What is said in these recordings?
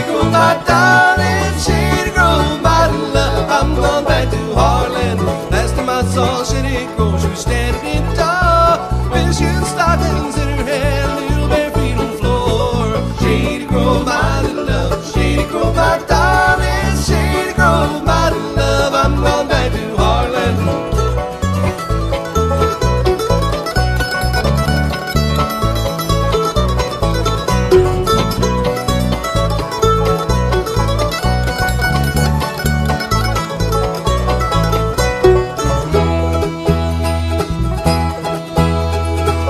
Shady Grove, my darling, Shady Grove, my love. I'm going back to Harlan. Last time I saw Shady Grove, she was standing in the door with shoes, stockings in her hand, little bare feet on the floor. Shady Grove, my little love, Shady Grove, my darling, Shady Grove, my love. I'm going back to Harlan.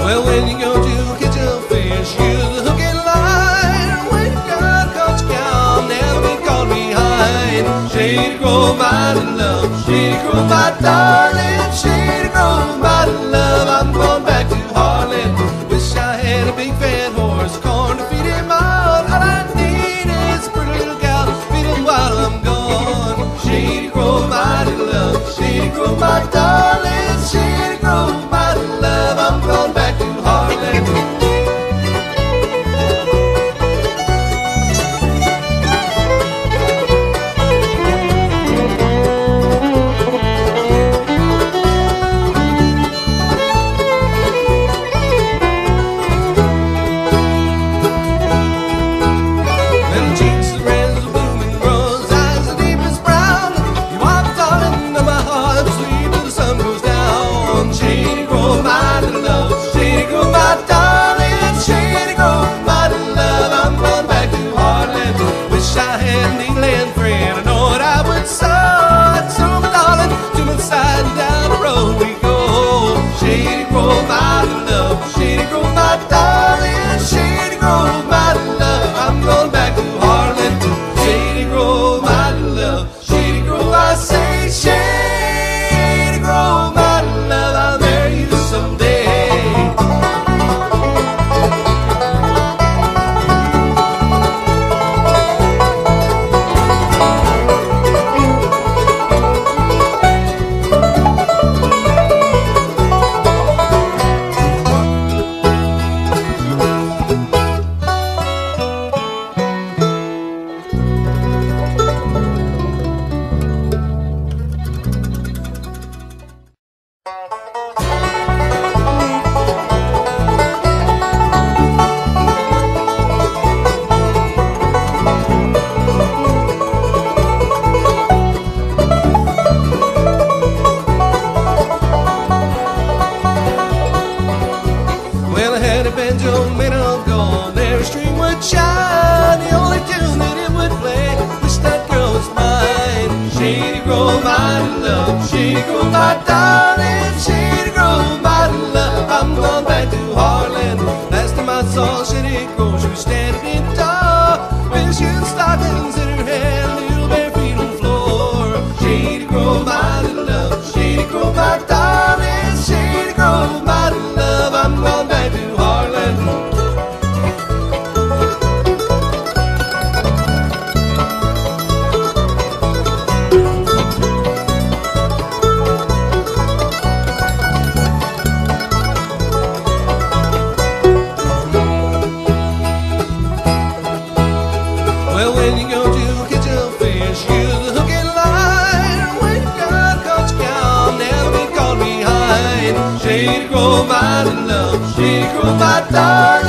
Well, when you go to catch a fish, use the hook and line. When you got caught, you can never be caught behind. Shady Grove, my little love, Shady Grove, my darling, Shady Grove, my love. I'm going back to Harlan. Wish I had a big fat horse, corn to feed him on. All I need is a pretty little gal to feed him while I'm gone. Shady Grove, my little love, Shady Grove, my darling, Shady Grove, my love. I'm going back to Harlan. Little cheeks, the red, the blooming rose, eyes the deepest brown. You are the darling of my heart, sleep till the sun goes down. Shady Grove, my little love, Shady Grove, my darling, Shady Grove, my love. I'm going back to Harlan. Wish I had an England friend, I know what I would say. So my darling, to my side, down the road we go. Shady Grove, my little love, Shady Grove, my darling, Shady Grove, my love. I'm going back to Harlan. Shady Grove, my love, Shady Grove, I say. Shady Grove, my love, I'll marry you someday. Well, I had a banjo made of gold, every string would shine. The only tune that it would play, wish that girl was mine. Shady Grove, my love, Shady Grove, my darling, Shady Grove, my love. I'm going back to Harlan. Last time I saw Shady Grove, she was standing in the door with shoes, stockings in her hand, little bare feet on the floor. Shady Grove, my little love, Shady Grove, my darling, Shady Grove, my love. I'm going back to Harlan. Well, when you go to catch a fish, use the hook and line. When you got caught, you can never be caught behind. Shady Grove, my little love, Shady Grove, my darling.